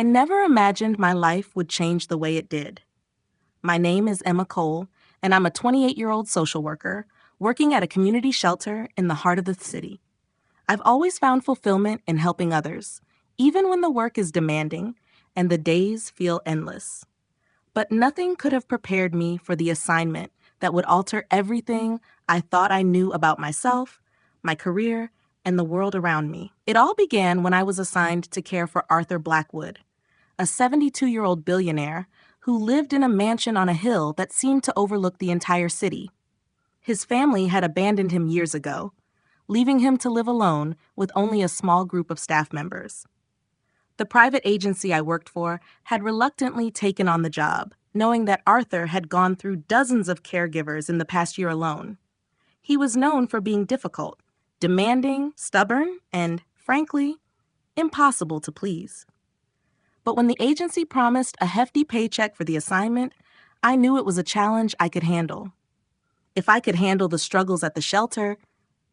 I never imagined my life would change the way it did. My name is Emma Cole, and I'm a 28-year-old social worker working at a community shelter in the heart of the city. I've always found fulfillment in helping others, even when the work is demanding and the days feel endless. But nothing could have prepared me for the assignment that would alter everything I thought I knew about myself, my career, and the world around me. It all began when I was assigned to care for Arthur Blackwood, a 72-year-old billionaire who lived in a mansion on a hill that seemed to overlook the entire city. His family had abandoned him years ago, leaving him to live alone with only a small group of staff members. The private agency I worked for had reluctantly taken on the job, knowing that Arthur had gone through dozens of caregivers in the past year alone. He was known for being difficult, demanding, stubborn, and, frankly, impossible to please. But when the agency promised a hefty paycheck for the assignment, I knew it was a challenge I could handle. If I could handle the struggles at the shelter,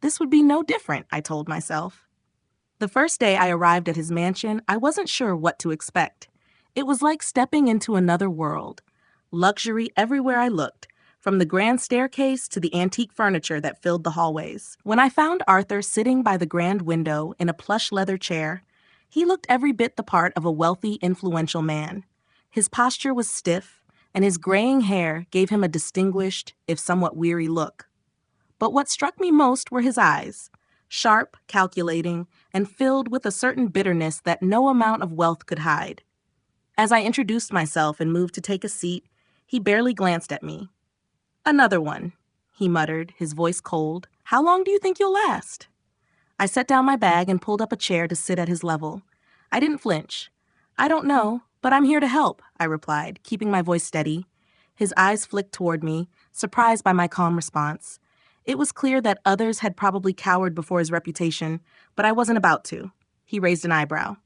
this would be no different, I told myself. The first day I arrived at his mansion, I wasn't sure what to expect. It was like stepping into another world. Luxury everywhere I looked, from the grand staircase to the antique furniture that filled the hallways. When I found Arthur sitting by the grand window in a plush leather chair, he looked every bit the part of a wealthy, influential man. His posture was stiff, and his graying hair gave him a distinguished, if somewhat weary look. But what struck me most were his eyes, sharp, calculating, and filled with a certain bitterness that no amount of wealth could hide. As I introduced myself and moved to take a seat, he barely glanced at me. "Another one," he muttered, his voice cold. "How long do you think you'll last?" I set down my bag and pulled up a chair to sit at his level. I didn't flinch. "I don't know, but I'm here to help," I replied, keeping my voice steady. His eyes flicked toward me, surprised by my calm response. It was clear that others had probably cowered before his reputation, but I wasn't about to. He raised an eyebrow.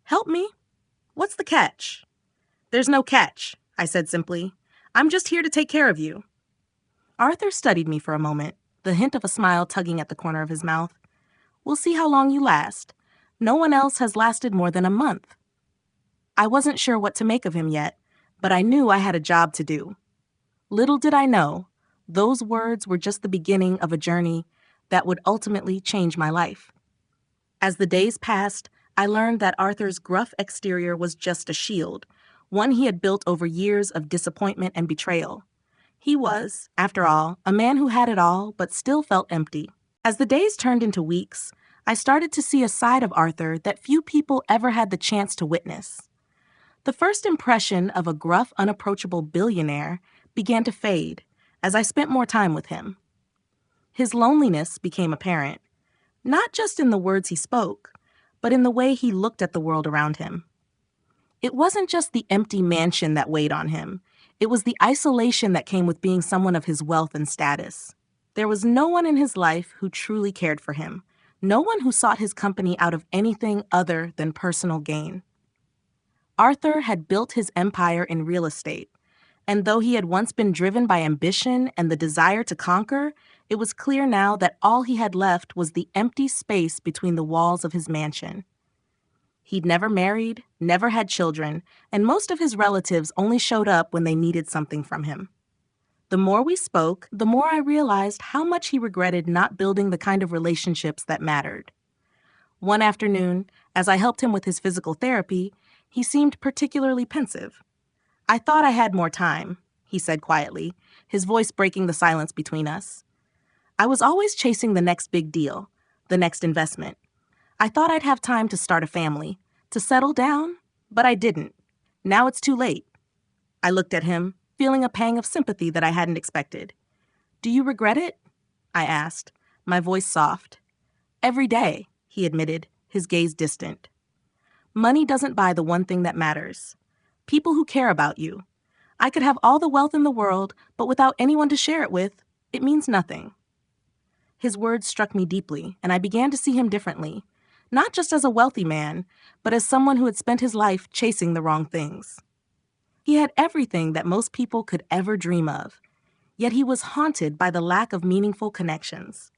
"Help me? What's the catch?" "There's no catch," I said simply. "I'm just here to take care of you." Arthur studied me for a moment, the hint of a smile tugging at the corner of his mouth. "We'll see how long you last. No one else has lasted more than a month." I wasn't sure what to make of him yet, but I knew I had a job to do. Little did I know, those words were just the beginning of a journey that would ultimately change my life. As the days passed, I learned that Arthur's gruff exterior was just a shield, one he had built over years of disappointment and betrayal. He was, after all, a man who had it all but still felt empty. As the days turned into weeks, I started to see a side of Arthur that few people ever had the chance to witness. The first impression of a gruff, unapproachable billionaire began to fade as I spent more time with him. His loneliness became apparent, not just in the words he spoke, but in the way he looked at the world around him. It wasn't just the empty mansion that weighed on him. It was the isolation that came with being someone of his wealth and status. There was no one in his life who truly cared for him, no one who sought his company out of anything other than personal gain. Arthur had built his empire in real estate, and though he had once been driven by ambition and the desire to conquer, it was clear now that all he had left was the empty space between the walls of his mansion. He'd never married, never had children, and most of his relatives only showed up when they needed something from him. The more we spoke, the more I realized how much he regretted not building the kind of relationships that mattered. One afternoon, as I helped him with his physical therapy, he seemed particularly pensive. "I thought I had more time," he said quietly, his voice breaking the silence between us. "I was always chasing the next big deal, the next investment. I thought I'd have time to start a family, to settle down, but I didn't. Now it's too late." I looked at him, feeling a pang of sympathy that I hadn't expected. "Do you regret it?" I asked, my voice soft. "Every day," he admitted, his gaze distant. "Money doesn't buy the one thing that matters. People who care about you. I could have all the wealth in the world, but without anyone to share it with, it means nothing." His words struck me deeply, and I began to see him differently, not just as a wealthy man, but as someone who had spent his life chasing the wrong things. He had everything that most people could ever dream of, yet he was haunted by the lack of meaningful connections.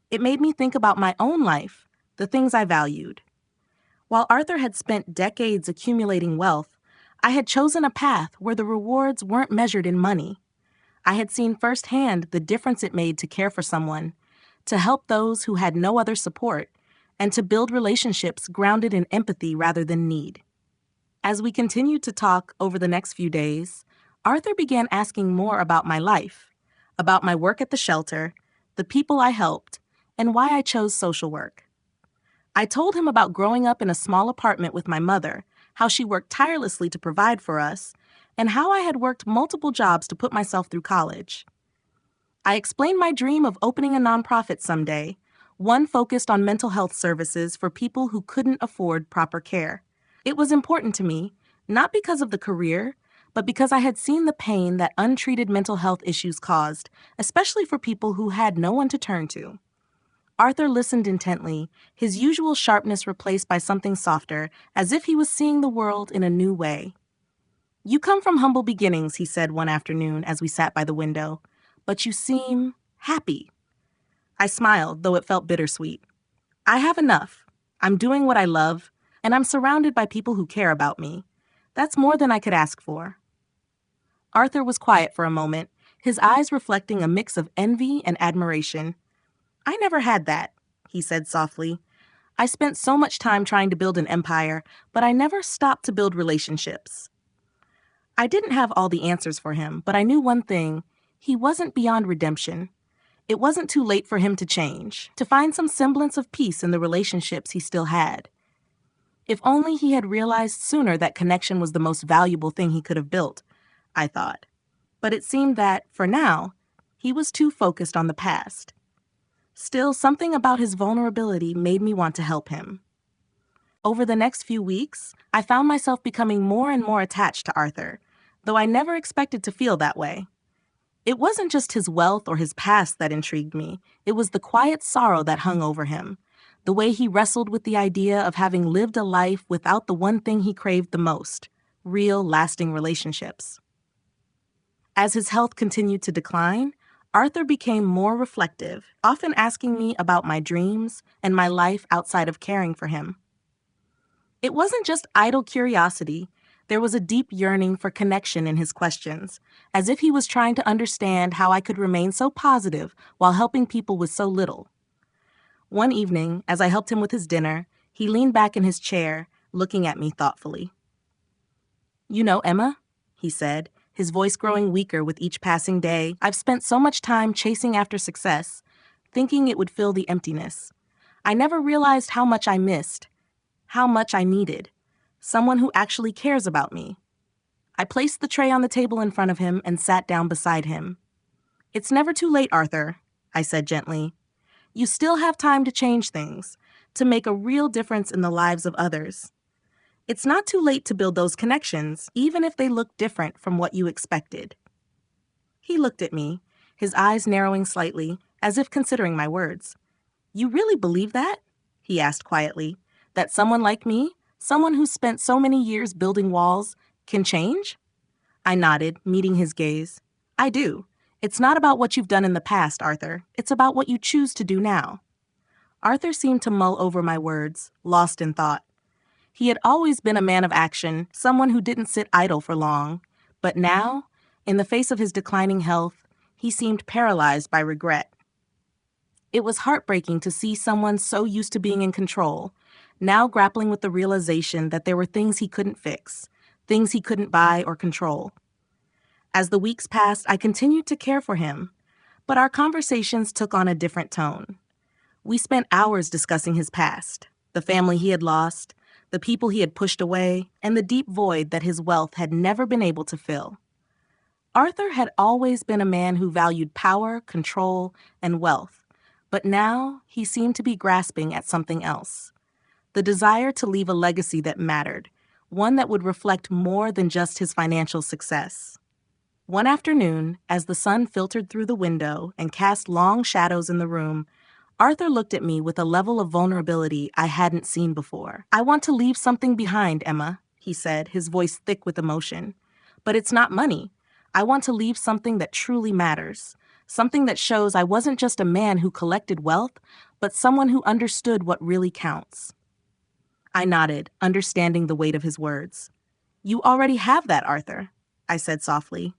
It made me think about my own life, the things I valued. While Arthur had spent decades accumulating wealth, I had chosen a path where the rewards weren't measured in money. I had seen firsthand the difference it made to care for someone, to help those who had no other support, and to build relationships grounded in empathy rather than need. As we continued to talk over the next few days, Arthur began asking more about my life, about my work at the shelter, the people I helped, and why I chose social work. I told him about growing up in a small apartment with my mother, how she worked tirelessly to provide for us, and how I had worked multiple jobs to put myself through college. I explained my dream of opening a nonprofit someday, one focused on mental health services for people who couldn't afford proper care. It was important to me, not because of the career, but because I had seen the pain that untreated mental health issues caused, especially for people who had no one to turn to. Arthur listened intently, his usual sharpness replaced by something softer, as if he was seeing the world in a new way. "You come from humble beginnings," he said one afternoon as we sat by the window, "but you seem happy." I smiled, though it felt bittersweet. "I have enough. I'm doing what I love, and I'm surrounded by people who care about me. That's more than I could ask for." Arthur was quiet for a moment, his eyes reflecting a mix of envy and admiration. "I never had that," he said softly. "I spent so much time trying to build an empire, but I never stopped to build relationships." I didn't have all the answers for him, but I knew one thing: he wasn't beyond redemption. It wasn't too late for him to change, to find some semblance of peace in the relationships he still had. If only he had realized sooner that connection was the most valuable thing he could have built, I thought. But it seemed that, for now, he was too focused on the past. Still, something about his vulnerability made me want to help him. Over the next few weeks, I found myself becoming more and more attached to Arthur, though I never expected to feel that way. It wasn't just his wealth or his past that intrigued me, it was the quiet sorrow that hung over him, the way he wrestled with the idea of having lived a life without the one thing he craved the most: real, lasting relationships. As his health continued to decline, Arthur became more reflective, often asking me about my dreams and my life outside of caring for him. It wasn't just idle curiosity. There was a deep yearning for connection in his questions, as if he was trying to understand how I could remain so positive while helping people with so little. One evening, as I helped him with his dinner, he leaned back in his chair, looking at me thoughtfully. "You know, Emma," he said, his voice growing weaker with each passing day, "I've spent so much time chasing after success, thinking it would fill the emptiness. I never realized how much I missed, how much I needed. Someone who actually cares about me." I placed the tray on the table in front of him and sat down beside him. "It's never too late, Arthur," I said gently. "You still have time to change things, to make a real difference in the lives of others. It's not too late to build those connections, even if they look different from what you expected." He looked at me, his eyes narrowing slightly, as if considering my words. "You really believe that?" he asked quietly. "That someone like me, someone who's spent so many years building walls, can change?" I nodded, meeting his gaze. "I do. It's not about what you've done in the past, Arthur. It's about what you choose to do now." Arthur seemed to mull over my words, lost in thought. He had always been a man of action, someone who didn't sit idle for long. But now, in the face of his declining health, he seemed paralyzed by regret. It was heartbreaking to see someone so used to being in control, now grappling with the realization that there were things he couldn't fix, things he couldn't buy or control. As the weeks passed, I continued to care for him, but our conversations took on a different tone. We spent hours discussing his past, the family he had lost, the people he had pushed away, and the deep void that his wealth had never been able to fill. Arthur had always been a man who valued power, control, and wealth, but now he seemed to be grasping at something else: the desire to leave a legacy that mattered, one that would reflect more than just his financial success. One afternoon, as the sun filtered through the window and cast long shadows in the room, Arthur looked at me with a level of vulnerability I hadn't seen before. "I want to leave something behind, Emma," he said, his voice thick with emotion. "But it's not money. I want to leave something that truly matters, something that shows I wasn't just a man who collected wealth, but someone who understood what really counts." I nodded, understanding the weight of his words. You already have that, Arthur, I said softly.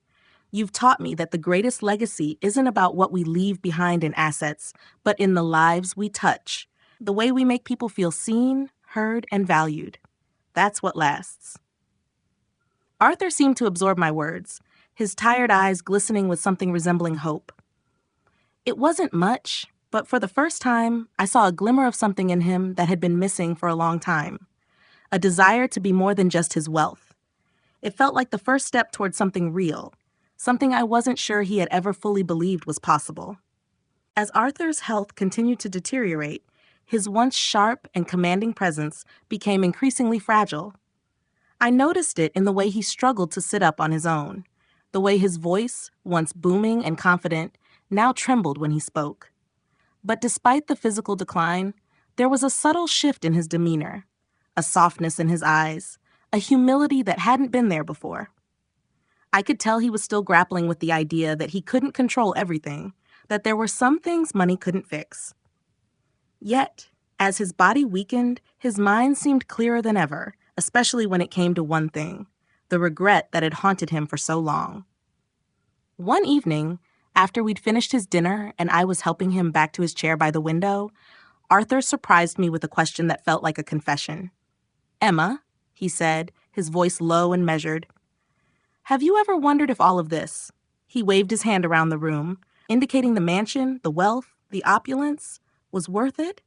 You've taught me that the greatest legacy isn't about what we leave behind in assets, but in the lives we touch, the way we make people feel seen, heard, and valued. That's what lasts. Arthur seemed to absorb my words, his tired eyes glistening with something resembling hope. It wasn't much, but for the first time, I saw a glimmer of something in him that had been missing for a long time, a desire to be more than just his wealth. It felt like the first step towards something real, something I wasn't sure he had ever fully believed was possible. As Arthur's health continued to deteriorate, his once sharp and commanding presence became increasingly fragile. I noticed it in the way he struggled to sit up on his own, the way his voice, once booming and confident, now trembled when he spoke. But despite the physical decline, there was a subtle shift in his demeanor, a softness in his eyes, a humility that hadn't been there before. I could tell he was still grappling with the idea that he couldn't control everything, that there were some things money couldn't fix. Yet, as his body weakened, his mind seemed clearer than ever, especially when it came to one thing, the regret that had haunted him for so long. One evening, after we'd finished his dinner and I was helping him back to his chair by the window, Arthur surprised me with a question that felt like a confession. "Emma," he said, his voice low and measured, "have you ever wondered if all of this," he waved his hand around the room, indicating the mansion, the wealth, the opulence, was worth it?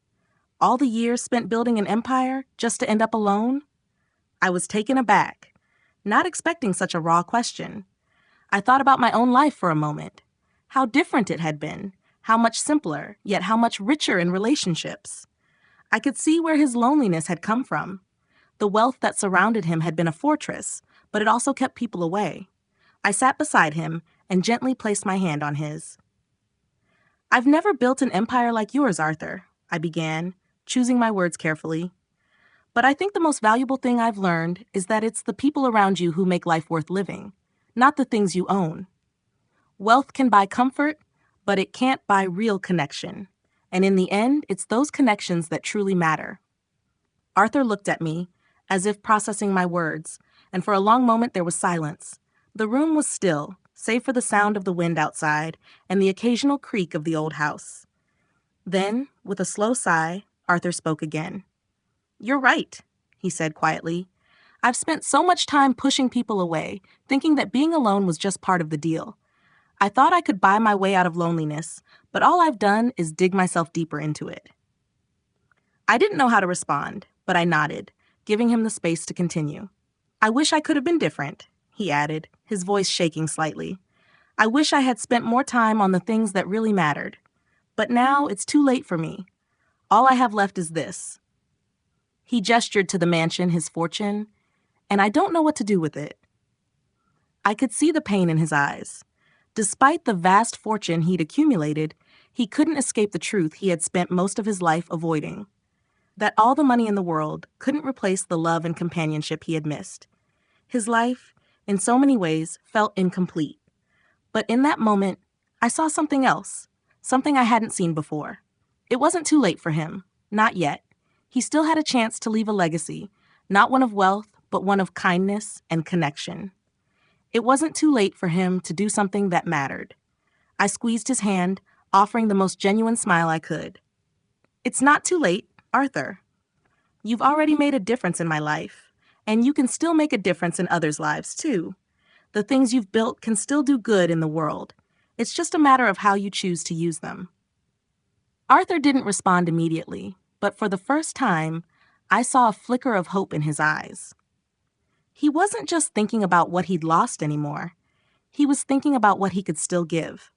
All the years spent building an empire just to end up alone? I was taken aback, not expecting such a raw question. I thought about my own life for a moment. How different it had been, how much simpler, yet how much richer in relationships. I could see where his loneliness had come from. The wealth that surrounded him had been a fortress, but it also kept people away. I sat beside him and gently placed my hand on his. "I've never built an empire like yours, Arthur," I began, choosing my words carefully. "But I think the most valuable thing I've learned is that it's the people around you who make life worth living, not the things you own. Wealth can buy comfort, but it can't buy real connection. And in the end, it's those connections that truly matter." Arthur looked at me, as if processing my words, and for a long moment there was silence. The room was still, save for the sound of the wind outside and the occasional creak of the old house. Then, with a slow sigh, Arthur spoke again. "You're right," he said quietly. "I've spent so much time pushing people away, thinking that being alone was just part of the deal. I thought I could buy my way out of loneliness, but all I've done is dig myself deeper into it." I didn't know how to respond, but I nodded, giving him the space to continue. "I wish I could have been different," he added, his voice shaking slightly. "I wish I had spent more time on the things that really mattered. But now it's too late for me. All I have left is this." He gestured to the mansion, his fortune, and I don't know what to do with it. I could see the pain in his eyes. Despite the vast fortune he'd accumulated, he couldn't escape the truth he had spent most of his life avoiding. That all the money in the world couldn't replace the love and companionship he had missed. His life, in so many ways, felt incomplete. But in that moment, I saw something else, something I hadn't seen before. It wasn't too late for him, not yet. He still had a chance to leave a legacy, not one of wealth, but one of kindness and connection. It wasn't too late for him to do something that mattered. I squeezed his hand, offering the most genuine smile I could. "It's not too late, Arthur. You've already made a difference in my life, and you can still make a difference in others' lives, too. The things you've built can still do good in the world. It's just a matter of how you choose to use them." Arthur didn't respond immediately, but for the first time, I saw a flicker of hope in his eyes. He wasn't just thinking about what he'd lost anymore. He was thinking about what he could still give.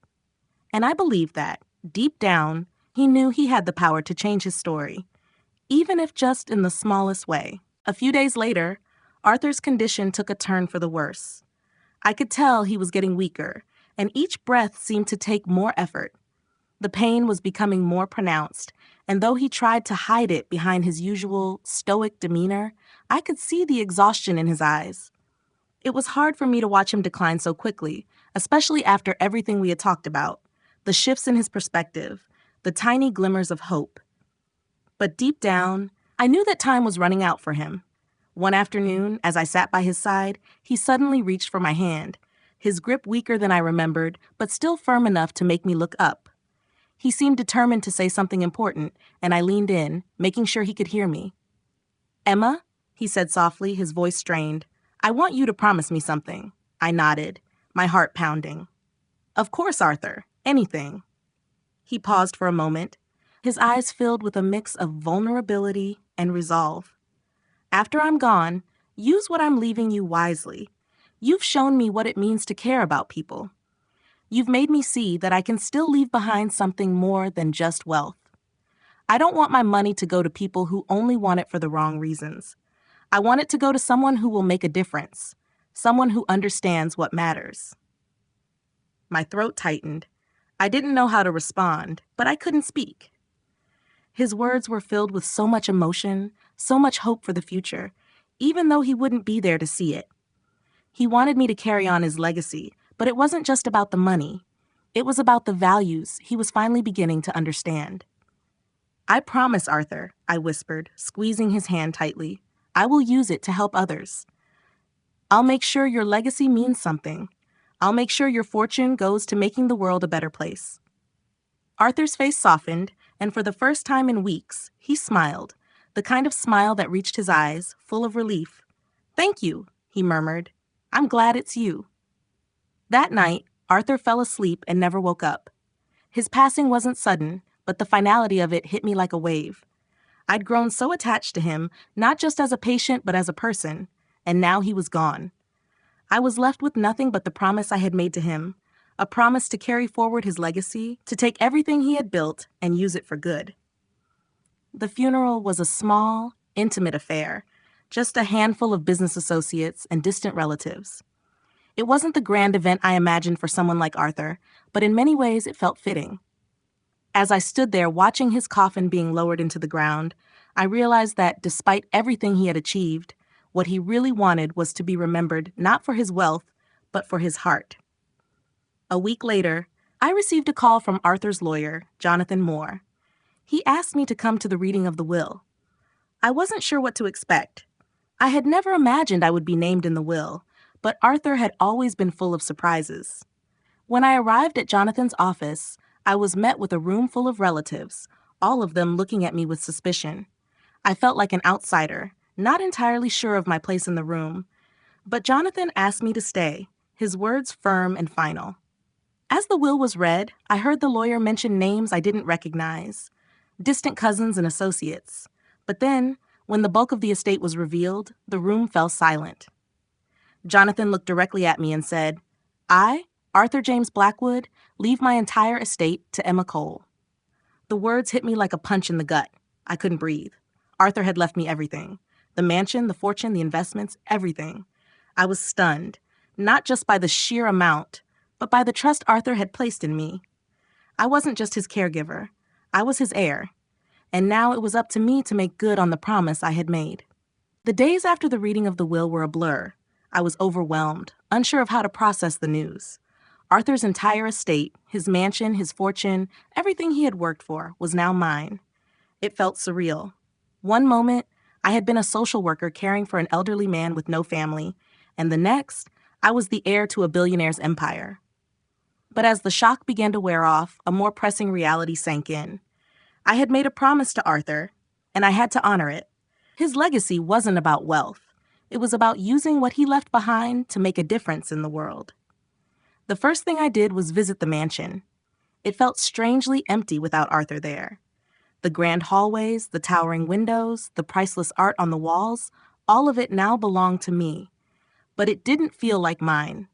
And I believed that, deep down, he knew he had the power to change his story, even if just in the smallest way. A few days later, Arthur's condition took a turn for the worse. I could tell he was getting weaker, and each breath seemed to take more effort. The pain was becoming more pronounced, and though he tried to hide it behind his usual stoic demeanor, I could see the exhaustion in his eyes. It was hard for me to watch him decline so quickly, especially after everything we had talked about, the shifts in his perspective, the tiny glimmers of hope. But deep down, I knew that time was running out for him. One afternoon, as I sat by his side, he suddenly reached for my hand, his grip weaker than I remembered, but still firm enough to make me look up. He seemed determined to say something important, and I leaned in, making sure he could hear me. "Emma," he said softly, his voice strained, "I want you to promise me something." I nodded, my heart pounding. "Of course, Arthur. Anything." He paused for a moment, his eyes filled with a mix of vulnerability and resolve. "After I'm gone, use what I'm leaving you wisely. You've shown me what it means to care about people. You've made me see that I can still leave behind something more than just wealth. I don't want my money to go to people who only want it for the wrong reasons. I want it to go to someone who will make a difference, someone who understands what matters." My throat tightened. I didn't know how to respond, but I couldn't speak. His words were filled with so much emotion, so much hope for the future, even though he wouldn't be there to see it. He wanted me to carry on his legacy, but it wasn't just about the money. It was about the values he was finally beginning to understand. "I promise, Arthur," I whispered, squeezing his hand tightly. "I will use it to help others. I'll make sure your legacy means something. I'll make sure your fortune goes to making the world a better place." Arthur's face softened, and for the first time in weeks, he smiled, the kind of smile that reached his eyes, full of relief. "Thank you," he murmured. "I'm glad it's you." That night, Arthur fell asleep and never woke up. His passing wasn't sudden, but the finality of it hit me like a wave. I'd grown so attached to him, not just as a patient but as a person, and now he was gone. I was left with nothing but the promise I had made to him, a promise to carry forward his legacy, to take everything he had built and use it for good. The funeral was a small, intimate affair, just a handful of business associates and distant relatives. It wasn't the grand event I imagined for someone like Arthur, but in many ways it felt fitting. As I stood there watching his coffin being lowered into the ground, I realized that despite everything he had achieved, what he really wanted was to be remembered not for his wealth, but for his heart. A week later, I received a call from Arthur's lawyer, Jonathan Moore. He asked me to come to the reading of the will. I wasn't sure what to expect. I had never imagined I would be named in the will, but Arthur had always been full of surprises. When I arrived at Jonathan's office, I was met with a room full of relatives, all of them looking at me with suspicion. I felt like an outsider, not entirely sure of my place in the room, but Jonathan asked me to stay, his words firm and final. As the will was read, I heard the lawyer mention names I didn't recognize, distant cousins and associates. But then, when the bulk of the estate was revealed, the room fell silent. Jonathan looked directly at me and said, "I, Arthur James Blackwood, leave my entire estate to Emma Cole." The words hit me like a punch in the gut. I couldn't breathe. Arthur had left me everything. The mansion, the fortune, the investments, everything. I was stunned, not just by the sheer amount, but by the trust Arthur had placed in me. I wasn't just his caregiver. I was his heir. And now it was up to me to make good on the promise I had made. The days after the reading of the will were a blur. I was overwhelmed, unsure of how to process the news. Arthur's entire estate, his mansion, his fortune, everything he had worked for, was now mine. It felt surreal. One moment, I had been a social worker caring for an elderly man with no family, and the next, I was the heir to a billionaire's empire. But as the shock began to wear off, a more pressing reality sank in. I had made a promise to Arthur, and I had to honor it. His legacy wasn't about wealth. It was about using what he left behind to make a difference in the world. The first thing I did was visit the mansion. It felt strangely empty without Arthur there. The grand hallways, the towering windows, the priceless art on the walls, all of it now belonged to me. But it didn't feel like mine.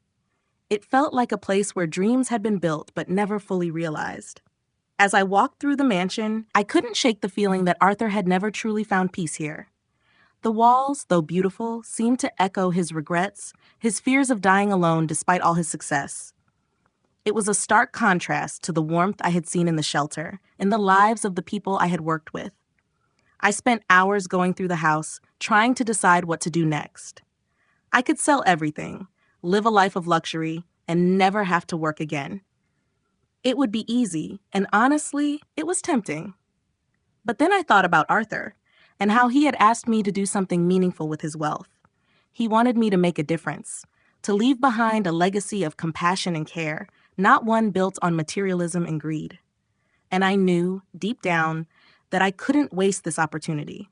It felt like a place where dreams had been built but never fully realized. As I walked through the mansion, I couldn't shake the feeling that Arthur had never truly found peace here. The walls, though beautiful, seemed to echo his regrets, his fears of dying alone despite all his success. It was a stark contrast to the warmth I had seen in the shelter, in the lives of the people I had worked with. I spent hours going through the house, trying to decide what to do next. I could sell everything, live a life of luxury, and never have to work again. It would be easy, and honestly, it was tempting. But then I thought about Arthur, and how he had asked me to do something meaningful with his wealth. He wanted me to make a difference, to leave behind a legacy of compassion and care, not one built on materialism and greed. And I knew, deep down, that I couldn't waste this opportunity.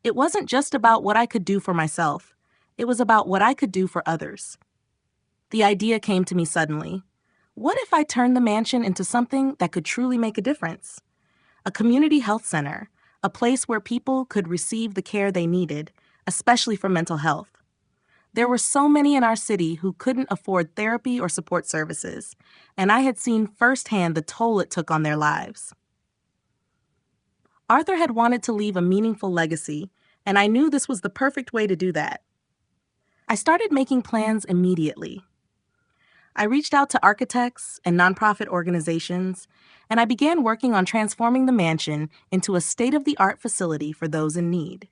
It wasn't just about what I could do for myself. It was about what I could do for others. The idea came to me suddenly. What if I turned the mansion into something that could truly make a difference? A community health center, a place where people could receive the care they needed, especially for mental health. There were so many in our city who couldn't afford therapy or support services, and I had seen firsthand the toll it took on their lives. Arthur had wanted to leave a meaningful legacy, and I knew this was the perfect way to do that. I started making plans immediately. I reached out to architects and nonprofit organizations, and I began working on transforming the mansion into a state-of-the-art facility for those in need.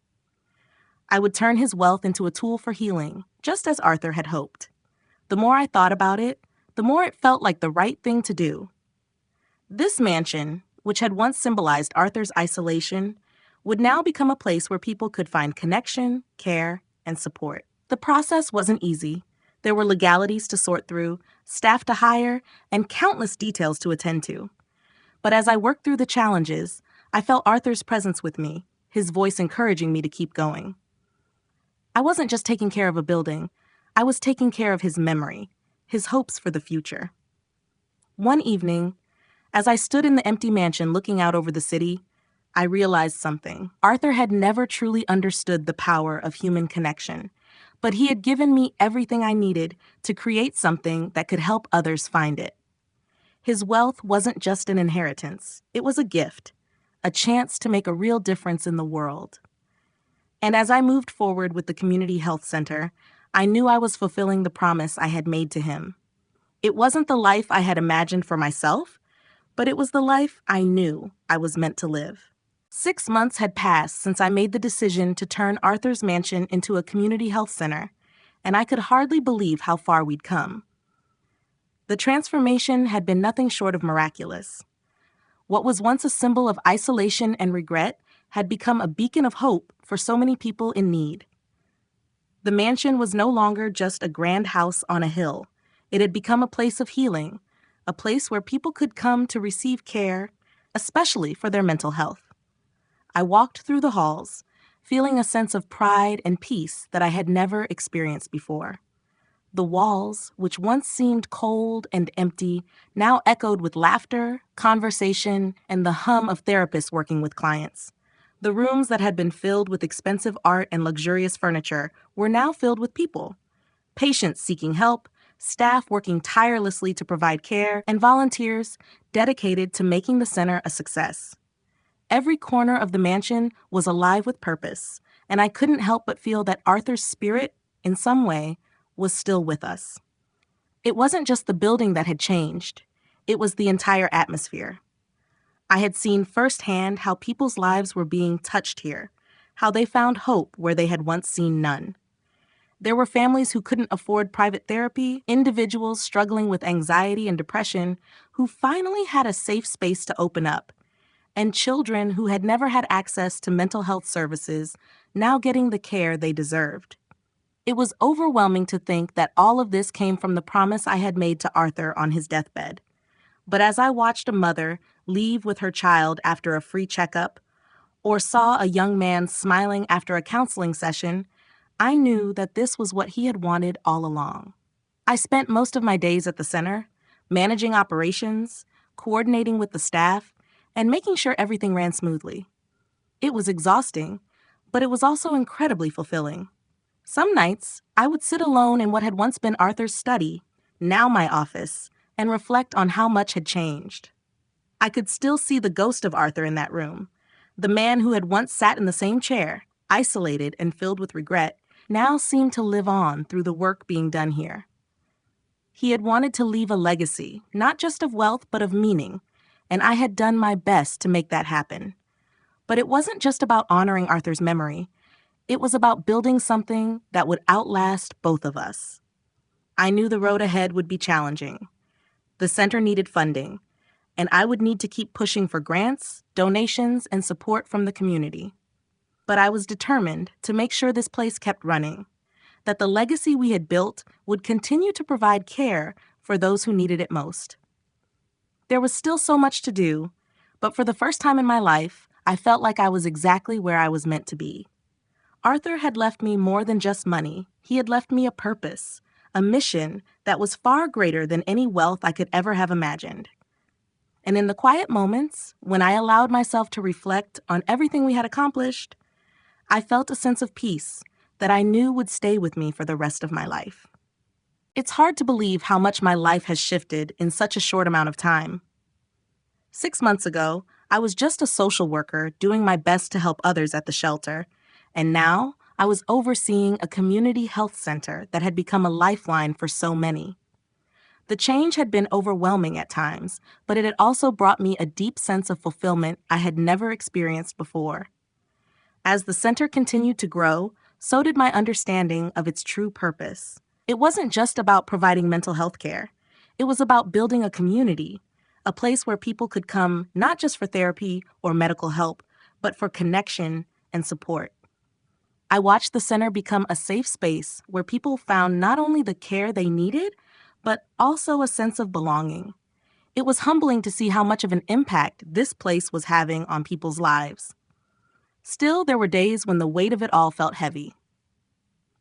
I would turn his wealth into a tool for healing, just as Arthur had hoped. The more I thought about it, the more it felt like the right thing to do. This mansion, which had once symbolized Arthur's isolation, would now become a place where people could find connection, care, and support. The process wasn't easy. There were legalities to sort through, staff to hire, and countless details to attend to. But as I worked through the challenges, I felt Arthur's presence with me, his voice encouraging me to keep going. I wasn't just taking care of a building. I was taking care of his memory, his hopes for the future. One evening, as I stood in the empty mansion looking out over the city, I realized something. Arthur had never truly understood the power of human connection, but he had given me everything I needed to create something that could help others find it. His wealth wasn't just an inheritance. It was a gift, a chance to make a real difference in the world. And as I moved forward with the community health center, I knew I was fulfilling the promise I had made to him. It wasn't the life I had imagined for myself, but it was the life I knew I was meant to live. 6 months had passed since I made the decision to turn Arthur's mansion into a community health center, and I could hardly believe how far we'd come. The transformation had been nothing short of miraculous. What was once a symbol of isolation and regret had become a beacon of hope for so many people in need. The mansion was no longer just a grand house on a hill. It had become a place of healing, a place where people could come to receive care, especially for their mental health. I walked through the halls, feeling a sense of pride and peace that I had never experienced before. The walls, which once seemed cold and empty, now echoed with laughter, conversation, and the hum of therapists working with clients. The rooms that had been filled with expensive art and luxurious furniture were now filled with people. Patients seeking help, staff working tirelessly to provide care, and volunteers dedicated to making the center a success. Every corner of the mansion was alive with purpose, and I couldn't help but feel that Arthur's spirit, in some way, was still with us. It wasn't just the building that had changed. It was the entire atmosphere. I had seen firsthand how people's lives were being touched here, how they found hope where they had once seen none. There were families who couldn't afford private therapy, individuals struggling with anxiety and depression who finally had a safe space to open up, and children who had never had access to mental health services now getting the care they deserved. It was overwhelming to think that all of this came from the promise I had made to Arthur on his deathbed. But as I watched a mother leave with her child after a free checkup, or saw a young man smiling after a counseling session, I knew that this was what he had wanted all along. I spent most of my days at the center, managing operations, coordinating with the staff, and making sure everything ran smoothly. It was exhausting, but it was also incredibly fulfilling. Some nights, I would sit alone in what had once been Arthur's study, now my office, and reflect on how much had changed. I could still see the ghost of Arthur in that room. The man who had once sat in the same chair, isolated and filled with regret, now seemed to live on through the work being done here. He had wanted to leave a legacy, not just of wealth, but of meaning, and I had done my best to make that happen. But it wasn't just about honoring Arthur's memory. It was about building something that would outlast both of us. I knew the road ahead would be challenging. The center needed funding, and I would need to keep pushing for grants, donations, and support from the community. But I was determined to make sure this place kept running, that the legacy we had built would continue to provide care for those who needed it most. There was still so much to do, but for the first time in my life, I felt like I was exactly where I was meant to be. Arthur had left me more than just money. He had left me a purpose, a mission that was far greater than any wealth I could ever have imagined. And in the quiet moments, when I allowed myself to reflect on everything we had accomplished, I felt a sense of peace that I knew would stay with me for the rest of my life. It's hard to believe how much my life has shifted in such a short amount of time. 6 months ago, I was just a social worker doing my best to help others at the shelter, and now I was overseeing a community health center that had become a lifeline for so many. The change had been overwhelming at times, but it had also brought me a deep sense of fulfillment I had never experienced before. As the center continued to grow, so did my understanding of its true purpose. It wasn't just about providing mental health care. It was about building a community, a place where people could come not just for therapy or medical help, but for connection and support. I watched the center become a safe space where people found not only the care they needed, but also a sense of belonging. It was humbling to see how much of an impact this place was having on people's lives. Still, there were days when the weight of it all felt heavy.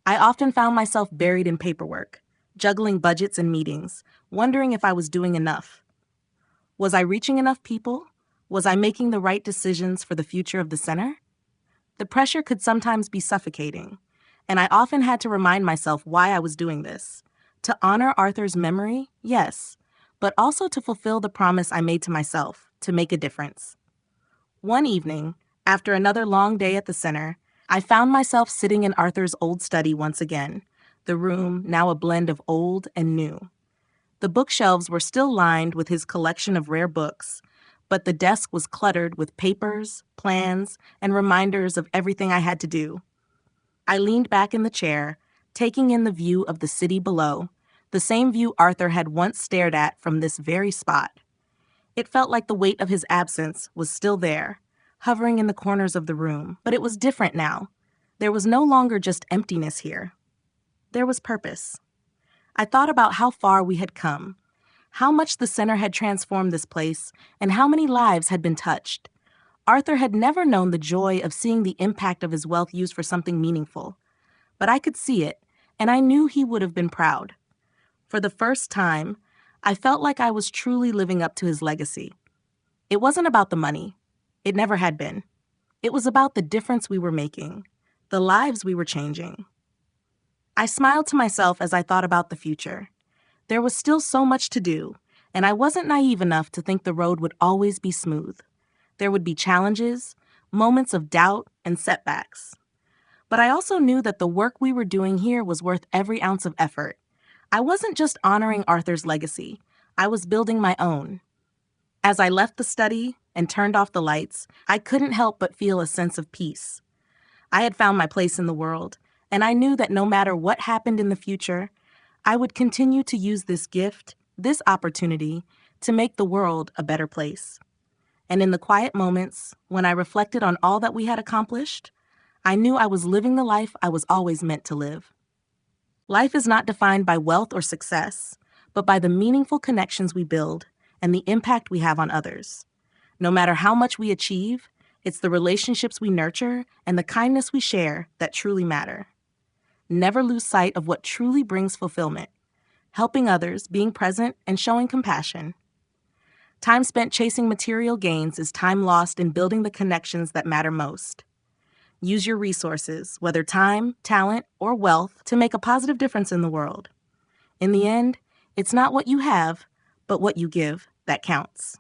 I often found myself buried in paperwork, juggling budgets and meetings, wondering if I was doing enough. Was I reaching enough people? Was I making the right decisions for the future of the center? The pressure could sometimes be suffocating, and I often had to remind myself why I was doing this. To honor Arthur's memory, yes, but also to fulfill the promise I made to myself, to make a difference. One evening, after another long day at the center, I found myself sitting in Arthur's old study once again, the room now a blend of old and new. The bookshelves were still lined with his collection of rare books, but the desk was cluttered with papers, plans, and reminders of everything I had to do. I leaned back in the chair, taking in the view of the city below, the same view Arthur had once stared at from this very spot. It felt like the weight of his absence was still there, hovering in the corners of the room, but it was different now. There was no longer just emptiness here. There was purpose. I thought about how far we had come, how much the center had transformed this place, and how many lives had been touched. Arthur had never known the joy of seeing the impact of his wealth used for something meaningful. But I could see it, and I knew he would have been proud. For the first time, I felt like I was truly living up to his legacy. It wasn't about the money. It never had been. It was about the difference we were making, the lives we were changing. I smiled to myself as I thought about the future. There was still so much to do, and I wasn't naive enough to think the road would always be smooth. There would be challenges, moments of doubt, and setbacks. But I also knew that the work we were doing here was worth every ounce of effort. I wasn't just honoring Arthur's legacy. I was building my own. As I left the study and turned off the lights, I couldn't help but feel a sense of peace. I had found my place in the world, and I knew that no matter what happened in the future, I would continue to use this gift, this opportunity, to make the world a better place. And in the quiet moments, when I reflected on all that we had accomplished, I knew I was living the life I was always meant to live. Life is not defined by wealth or success, but by the meaningful connections we build and the impact we have on others. No matter how much we achieve, it's the relationships we nurture and the kindness we share that truly matter. Never lose sight of what truly brings fulfillment: helping others, being present, and showing compassion. Time spent chasing material gains is time lost in building the connections that matter most. Use your resources, whether time, talent, or wealth, to make a positive difference in the world. In the end, it's not what you have, but what you give that counts.